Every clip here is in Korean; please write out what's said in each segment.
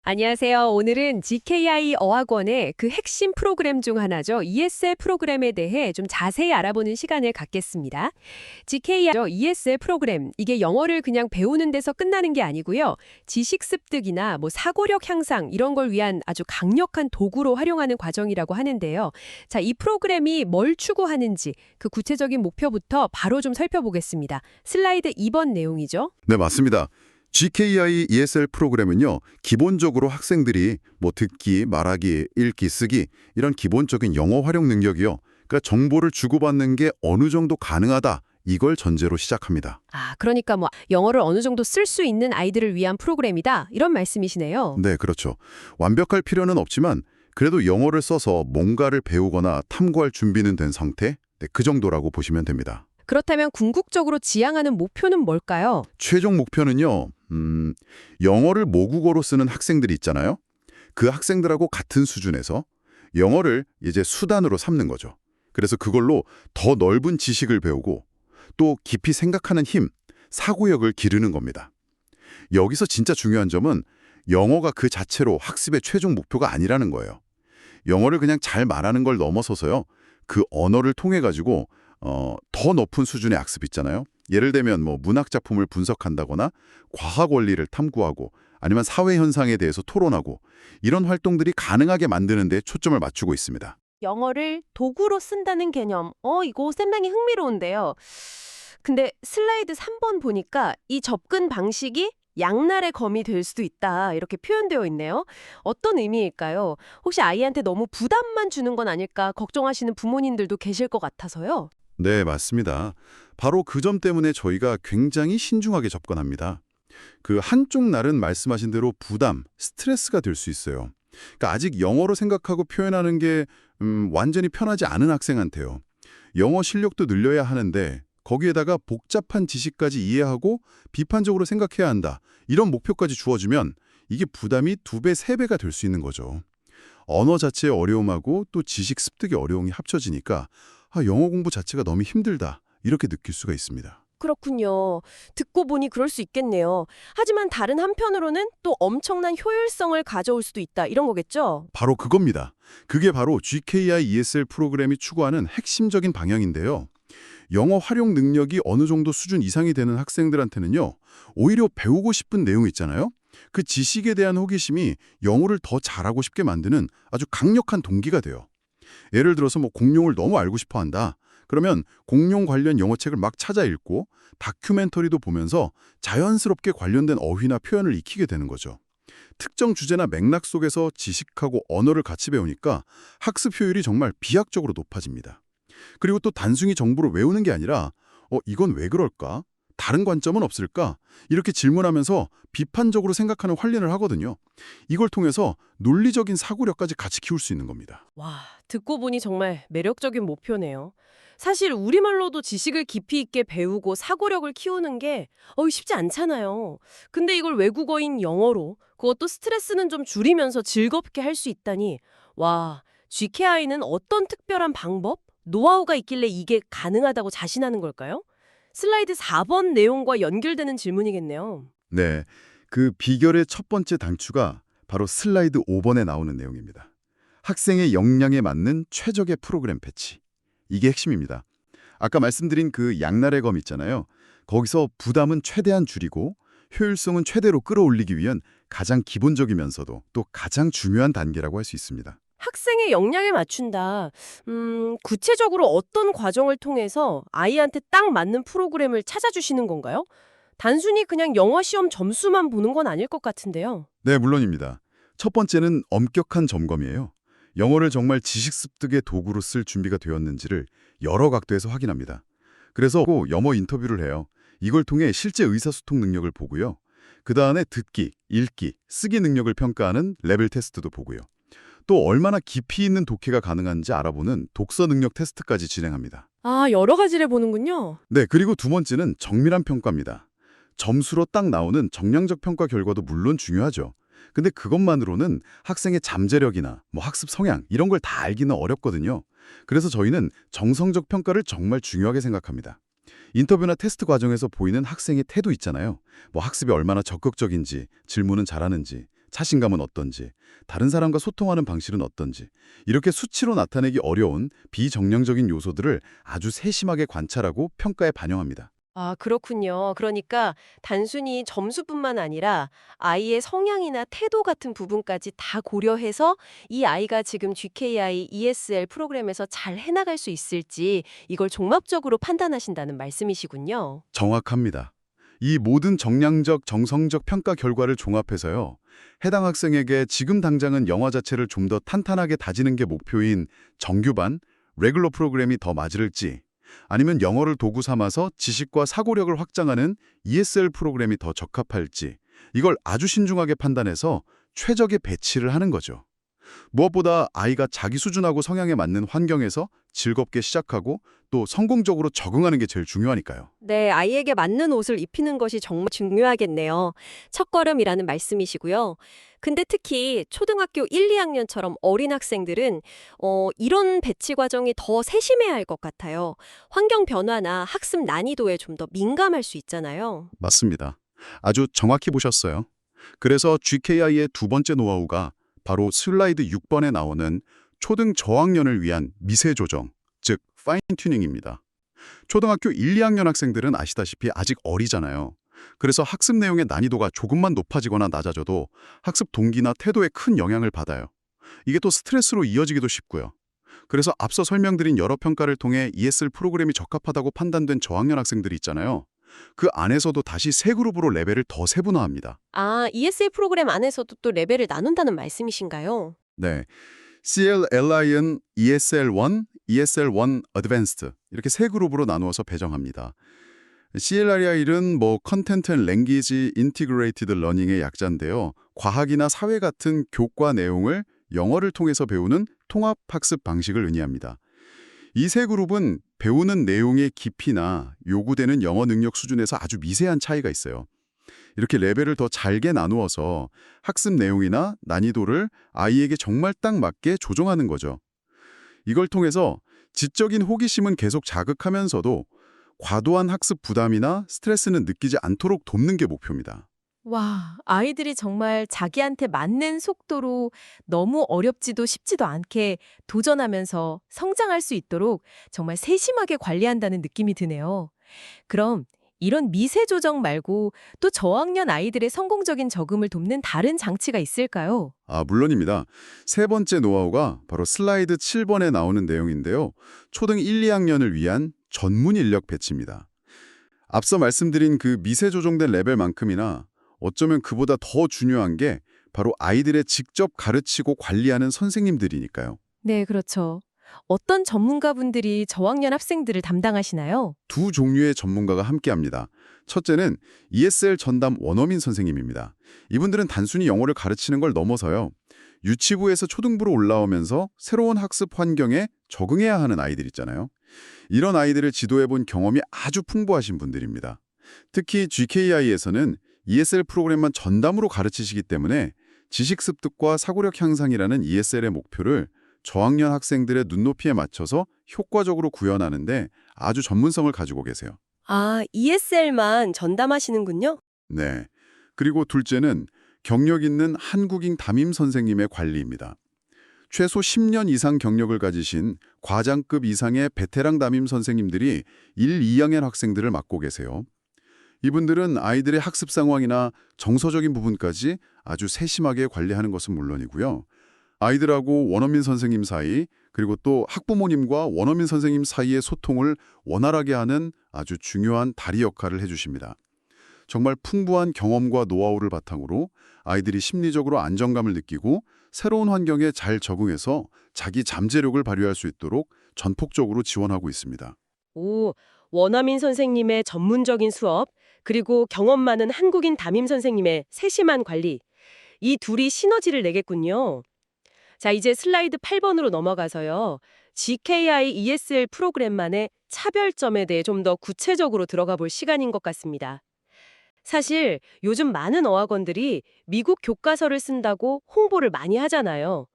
안녕하세요. 오늘은 GKI 어학원의 그 핵심 프로그램 중 하나죠. ESL 프로그램에 대해 좀 자세히 알아보는 시간을 갖겠습니다. GKI ESL 프로그램, 이게 영어를 그냥 배우는 데서 끝나는 게 아니고요. 지식 습득이나 사고력 향상 이런 걸 위한 아주 강력한 도구로 활용하는 과정이라고 하는데요. 자, 이 프로그램이 뭘 추구하는지 그 구체적인 목표부터 바로 좀 살펴보겠습니다. 슬라이드 2번 내용이죠. 네, 맞습니다. GKI ESL 프로그램은요, 기본적으로 학생들이 듣기, 말하기, 읽기, 쓰기 이런 기본적인 영어 활용 능력이요. 그러니까 정보를 주고받는 게 어느 정도 가능하다. 이걸 전제로 시작합니다. 그러니까 영어를 어느 정도 쓸 수 있는 아이들을 위한 프로그램이다. 이런 말씀이시네요. 네, 그렇죠. 완벽할 필요는 없지만 그래도 영어를 써서 뭔가를 배우거나 탐구할 준비는 된 상태? 네, 그 정도라고 보시면 됩니다. 그렇다면 궁극적으로 지향하는 목표는 뭘까요? 최종 목표는요, 영어를 모국어로 쓰는 학생들이 있잖아요. 그 학생들하고 같은 수준에서 영어를 이제 수단으로 삼는 거죠. 그래서 그걸로 더 넓은 지식을 배우고 또 깊이 생각하는 힘, 사고력을 기르는 겁니다. 여기서 진짜 중요한 점은 영어가 그 자체로 학습의 최종 목표가 아니라는 거예요. 영어를 그냥 잘 말하는 걸 넘어서서요. 그 언어를 통해 가지고 더 높은 수준의 학습 있잖아요. 예를 들면 문학 작품을 분석한다거나 과학 원리를 탐구하고 아니면 사회 현상에 대해서 토론하고 이런 활동들이 가능하게 만드는 데 초점을 맞추고 있습니다. 영어를 도구로 쓴다는 개념. 이거 상당히 흥미로운데요. 근데 슬라이드 3번 보니까 이 접근 방식이 양날의 검이 될 수도 있다. 이렇게 표현되어 있네요. 어떤 의미일까요? 혹시 아이한테 너무 부담만 주는 건 아닐까 걱정하시는 부모님들도 계실 것 같아서요. 네, 맞습니다. 바로 그 점 때문에 저희가 굉장히 신중하게 접근합니다. 그 한쪽 날은 말씀하신 대로 부담, 스트레스가 될 수 있어요. 그러니까 아직 영어로 생각하고 표현하는 게 완전히 편하지 않은 학생한테요. 영어 실력도 늘려야 하는데 거기에다가 복잡한 지식까지 이해하고 비판적으로 생각해야 한다. 이런 목표까지 주어지면 이게 부담이 2배, 3배가 될 수 있는 거죠. 언어 자체의 어려움하고 또 지식 습득의 어려움이 합쳐지니까 영어 공부 자체가 너무 힘들다. 이렇게 느낄 수가 있습니다. 그렇군요. 듣고 보니 그럴 수 있겠네요. 하지만 다른 한편으로는 또 엄청난 효율성을 가져올 수도 있다. 이런 거겠죠? 바로 그겁니다. 그게 바로 GKI ESL 프로그램이 추구하는 핵심적인 방향인데요. 영어 활용 능력이 어느 정도 수준 이상이 되는 학생들한테는요. 오히려 배우고 싶은 내용 있잖아요. 그 지식에 대한 호기심이 영어를 더 잘하고 싶게 만드는 아주 강력한 동기가 돼요. 예를 들어서 공룡을 너무 알고 싶어 한다. 그러면 공룡 관련 영어 책을 막 찾아 읽고 다큐멘터리도 보면서 자연스럽게 관련된 어휘나 표현을 익히게 되는 거죠. 특정 주제나 맥락 속에서 지식하고 언어를 같이 배우니까 학습 효율이 정말 비약적으로 높아집니다. 그리고 또 단순히 정보를 외우는 게 아니라 이건 왜 그럴까? 다른 관점은 없을까? 이렇게 질문하면서 비판적으로 생각하는 훈련을 하거든요. 이걸 통해서 논리적인 사고력까지 같이 키울 수 있는 겁니다. 와, 듣고 보니 정말 매력적인 목표네요. 사실 우리말로도 지식을 깊이 있게 배우고 사고력을 키우는 게 쉽지 않잖아요. 근데 이걸 외국어인 영어로 그것도 스트레스는 좀 줄이면서 즐겁게 할 수 있다니 와, GKI는 어떤 특별한 방법, 노하우가 있길래 이게 가능하다고 자신하는 걸까요? 슬라이드 4번 내용과 연결되는 질문이겠네요. 네, 그 비결의 첫 번째 단추가 바로 슬라이드 5번에 나오는 내용입니다. 학생의 역량에 맞는 최적의 프로그램 패치. 이게 핵심입니다. 아까 말씀드린 그 양날의 검 있잖아요. 거기서 부담은 최대한 줄이고 효율성은 최대로 끌어올리기 위한 가장 기본적이면서도 또 가장 중요한 단계라고 할 수 있습니다. 학생의 역량에 맞춘다. 구체적으로 어떤 과정을 통해서 아이한테 딱 맞는 프로그램을 찾아주시는 건가요? 단순히 그냥 영어 시험 점수만 보는 건 아닐 것 같은데요. 네, 물론입니다. 첫 번째는 엄격한 점검이에요. 영어를 정말 지식 습득의 도구로 쓸 준비가 되었는지를 여러 각도에서 확인합니다. 그래서 꼭 영어 인터뷰를 해요. 이걸 통해 실제 의사소통 능력을 보고요. 그 다음에 듣기, 읽기, 쓰기 능력을 평가하는 레벨 테스트도 보고요. 또 얼마나 깊이 있는 독해가 가능한지 알아보는 독서 능력 테스트까지 진행합니다. 여러 가지를 보는군요. 네, 그리고 두 번째는 정밀한 평가입니다. 점수로 딱 나오는 정량적 평가 결과도 물론 중요하죠. 근데 그것만으로는 학생의 잠재력이나 학습 성향 이런 걸 다 알기는 어렵거든요. 그래서 저희는 정성적 평가를 정말 중요하게 생각합니다. 인터뷰나 테스트 과정에서 보이는 학생의 태도 있잖아요. 학습이 얼마나 적극적인지, 질문은 잘하는지, 자신감은 어떤지, 다른 사람과 소통하는 방식은 어떤지 이렇게 수치로 나타내기 어려운 비정량적인 요소들을 아주 세심하게 관찰하고 평가에 반영합니다. 아, 그렇군요. 그러니까 단순히 점수뿐만 아니라 아이의 성향이나 태도 같은 부분까지 다 고려해서 이 아이가 지금 GKI ESL 프로그램에서 잘 해나갈 수 있을지 이걸 종합적으로 판단하신다는 말씀이시군요. 정확합니다. 이 모든 정량적, 정성적 평가 결과를 종합해서요. 해당 학생에게 지금 당장은 영어 자체를 좀 더 탄탄하게 다지는 게 목표인 정규반, 레귤러 프로그램이 더 맞을지 아니면 영어를 도구 삼아서 지식과 사고력을 확장하는 ESL 프로그램이 더 적합할지 이걸 아주 신중하게 판단해서 최적의 배치를 하는 거죠. 무엇보다 아이가 자기 수준하고 성향에 맞는 환경에서 즐겁게 시작하고 또 성공적으로 적응하는 게 제일 중요하니까요. 네, 아이에게 맞는 옷을 입히는 것이 정말 중요하겠네요. 첫걸음이라는 말씀이시고요. 근데 특히 초등학교 1, 2학년처럼 어린 학생들은 이런 배치 과정이 더 세심해야 할 것 같아요. 환경 변화나 학습 난이도에 좀 더 민감할 수 있잖아요. 맞습니다. 아주 정확히 보셨어요. 그래서 GKI의 두 번째 노하우가 바로 슬라이드 6번에 나오는 초등 저학년을 위한 미세 조정, 즉 파인 튜닝입니다. 초등학교 1, 2학년 학생들은 아시다시피 아직 어리잖아요. 그래서 학습 내용의 난이도가 조금만 높아지거나 낮아져도 학습 동기나 태도에 큰 영향을 받아요. 이게 또 스트레스로 이어지기도 쉽고요. 그래서 앞서 설명드린 여러 평가를 통해 ESL 프로그램이 적합하다고 판단된 저학년 학생들이 있잖아요. 그 안에서도 다시 세 그룹으로 레벨을 더 세분화합니다. 아, ESL 프로그램 안에서도 또 레벨을 나눈다는 말씀이신가요? 네. CLLI은 ESL1, ESL1 Advanced 이렇게 세 그룹으로 나누어서 배정합니다. CLRI는 Content and Language Integrated Learning의 약자인데요. 과학이나 사회 같은 교과 내용을 영어를 통해서 배우는 통합학습 방식을 의미합니다. 이 세 그룹은 배우는 내용의 깊이나 요구되는 영어 능력 수준에서 아주 미세한 차이가 있어요. 이렇게 레벨을 더 잘게 나누어서 학습 내용이나 난이도를 아이에게 정말 딱 맞게 조정하는 거죠. 이걸 통해서 지적인 호기심은 계속 자극하면서도 과도한 학습 부담이나 스트레스는 느끼지 않도록 돕는 게 목표입니다. 와, 아이들이 정말 자기한테 맞는 속도로 너무 어렵지도 쉽지도 않게 도전하면서 성장할 수 있도록 정말 세심하게 관리한다는 느낌이 드네요. 그럼 이런 미세 조정 말고 또 저학년 아이들의 성공적인 적응을 돕는 다른 장치가 있을까요? 물론입니다. 세 번째 노하우가 바로 슬라이드 7번에 나오는 내용인데요. 초등 1, 2학년을 위한 전문 인력 배치입니다. 앞서 말씀드린 그 미세 조정된 레벨만큼이나 어쩌면 그보다 더 중요한 게 바로 아이들의 직접 가르치고 관리하는 선생님들이니까요. 네, 그렇죠. 어떤 전문가분들이 저학년 학생들을 담당하시나요? 두 종류의 전문가가 함께합니다. 첫째는 ESL 전담 원어민 선생님입니다. 이분들은 단순히 영어를 가르치는 걸 넘어서요. 유치부에서 초등부로 올라오면서 새로운 학습 환경에 적응해야 하는 아이들 있잖아요. 이런 아이들을 지도해본 경험이 아주 풍부하신 분들입니다. 특히 GKI에서는 ESL 프로그램만 전담으로 가르치시기 때문에 지식 습득과 사고력 향상이라는 ESL의 목표를 저학년 학생들의 눈높이에 맞춰서 효과적으로 구현하는데 아주 전문성을 가지고 계세요. 아, ESL만 전담하시는군요. 네. 그리고 둘째는 경력 있는 한국인 담임 선생님의 관리입니다. 최소 10년 이상 경력을 가지신 과장급 이상의 베테랑 담임 선생님들이 1, 2학년 학생들을 맡고 계세요. 이분들은 아이들의 학습 상황이나 정서적인 부분까지 아주 세심하게 관리하는 것은 물론이고요. 아이들하고 원어민 선생님 사이, 그리고 또 학부모님과 원어민 선생님 사이의 소통을 원활하게 하는 아주 중요한 다리 역할을 해주십니다. 정말 풍부한 경험과 노하우를 바탕으로 아이들이 심리적으로 안정감을 느끼고 새로운 환경에 잘 적응해서 자기 잠재력을 발휘할 수 있도록 전폭적으로 지원하고 있습니다. 오, 원어민 선생님의 전문적인 수업, 그리고 경험 많은 한국인 담임 선생님의 세심한 관리. 이 둘이 시너지를 내겠군요. 자, 이제 슬라이드 8번으로 넘어가서요. GKI ESL 프로그램만의 차별점에 대해 좀 더 구체적으로 들어가 볼 시간인 것 같습니다. 사실 요즘 많은 어학원들이 미국 교과서를 쓴다고 홍보를 많이 하잖아요.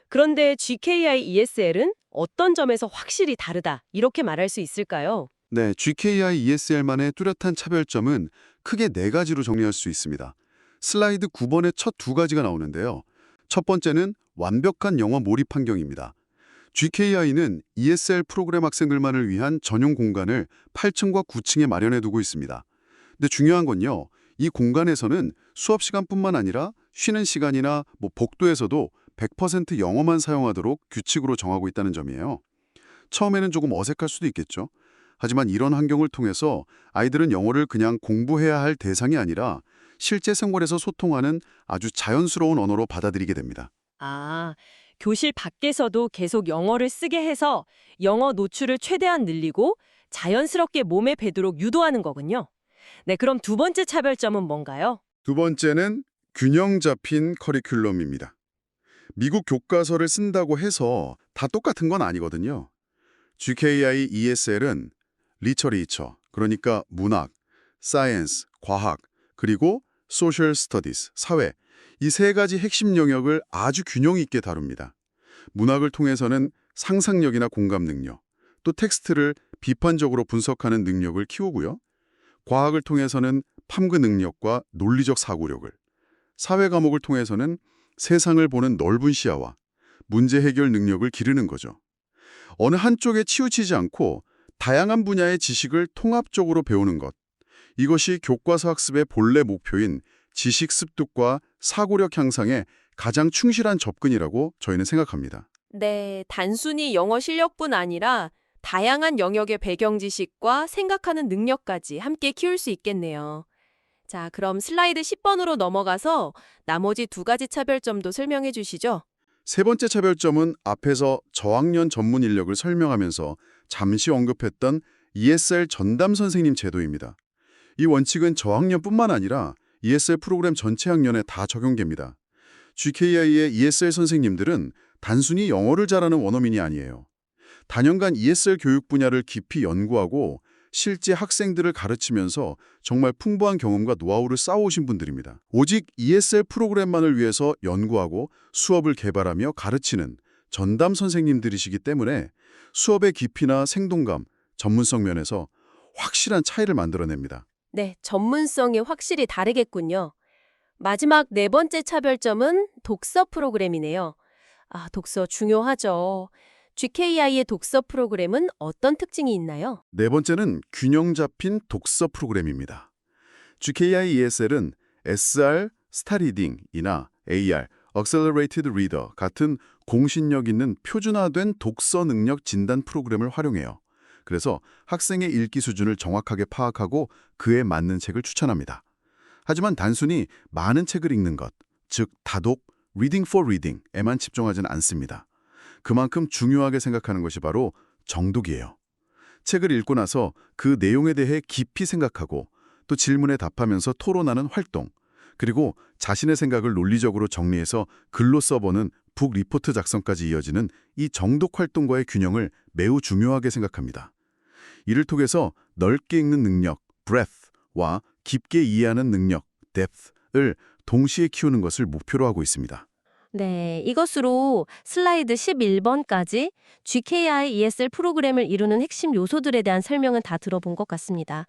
그런데 GKI ESL은 어떤 점에서 확실히 다르다, 이렇게 말할 수 있을까요? 네, GKI ESL만의 뚜렷한 차별점은 크게 네 가지로 정리할 수 있습니다. 슬라이드 9번의 첫 두 가지가 나오는데요. 첫 번째는 완벽한 영어 몰입 환경입니다. GKI는 ESL 프로그램 학생들만을 위한 전용 공간을 8층과 9층에 마련해 두고 있습니다. 근데 중요한 건요. 이 공간에서는 수업 시간뿐만 아니라 쉬는 시간이나 복도에서도 100% 영어만 사용하도록 규칙으로 정하고 있다는 점이에요. 처음에는 조금 어색할 수도 있겠죠. 하지만 이런 환경을 통해서 아이들은 영어를 그냥 공부해야 할 대상이 아니라 실제 생활에서 소통하는 아주 자연스러운 언어로 받아들이게 됩니다. 아, 교실 밖에서도 계속 영어를 쓰게 해서 영어 노출을 최대한 늘리고 자연스럽게 몸에 배도록 유도하는 거군요. 네, 그럼 두 번째 차별점은 뭔가요? 두 번째는 균형 잡힌 커리큘럼입니다. 미국 교과서를 쓴다고 해서 다 똑같은 건 아니거든요. GKI ESL은 리처레이처, 그러니까 문학, 사이언스, 과학, 그리고 소셜 스터디스, 사회, 이 세 가지 핵심 영역을 아주 균형 있게 다룹니다. 문학을 통해서는 상상력이나 공감 능력, 또 텍스트를 비판적으로 분석하는 능력을 키우고요. 과학을 통해서는 탐구 능력과 논리적 사고력을, 사회 과목을 통해서는 세상을 보는 넓은 시야와 문제 해결 능력을 기르는 거죠. 어느 한쪽에 치우치지 않고 다양한 분야의 지식을 통합적으로 배우는 것. 이것이 교과서 학습의 본래 목표인 지식 습득과 사고력 향상에 가장 충실한 접근이라고 저희는 생각합니다. 네, 단순히 영어 실력뿐 아니라 다양한 영역의 배경 지식과 생각하는 능력까지 함께 키울 수 있겠네요. 자, 그럼 슬라이드 10번으로 넘어가서 나머지 두 가지 차별점도 설명해 주시죠. 세 번째 차별점은 앞에서 저학년 전문 인력을 설명하면서 잠시 언급했던 ESL 전담 선생님 제도입니다. 이 원칙은 저학년뿐만 아니라 ESL 프로그램 전체 학년에 다 적용됩니다. GKI의 ESL 선생님들은 단순히 영어를 잘하는 원어민이 아니에요. 단연간 ESL 교육 분야를 깊이 연구하고 실제 학생들을 가르치면서 정말 풍부한 경험과 노하우를 쌓아오신 분들입니다. 오직 ESL 프로그램만을 위해서 연구하고 수업을 개발하며 가르치는 전담 선생님들이시기 때문에 수업의 깊이나 생동감, 전문성 면에서 확실한 차이를 만들어냅니다. 네, 전문성이 확실히 다르겠군요. 마지막 네 번째 차별점은 독서 프로그램이네요. 아, 독서 중요하죠. GKI의 독서 프로그램은 어떤 특징이 있나요? 네 번째는 균형 잡힌 독서 프로그램입니다. GKI ESL은 SR, 스타리딩이나 AR, Accelerated Reader 같은 공신력 있는 표준화된 독서 능력 진단 프로그램을 활용해요. 그래서 학생의 읽기 수준을 정확하게 파악하고 그에 맞는 책을 추천합니다. 하지만 단순히 많은 책을 읽는 것, 즉 다독, Reading for Reading에만 집중하지는 않습니다. 그만큼 중요하게 생각하는 것이 바로 정독이에요. 책을 읽고 나서 그 내용에 대해 깊이 생각하고 또 질문에 답하면서 토론하는 활동, 그리고 자신의 생각을 논리적으로 정리해서 글로 써보는 북 리포트 작성까지 이어지는 이 정독 활동과의 균형을 매우 중요하게 생각합니다. 이를 통해서 넓게 읽는 능력, breadth와 깊게 이해하는 능력, depth를 동시에 키우는 것을 목표로 하고 있습니다. 네, 이것으로 슬라이드 11번까지 GKI ESL 프로그램을 이루는 핵심 요소들에 대한 설명은 다 들어본 것 같습니다.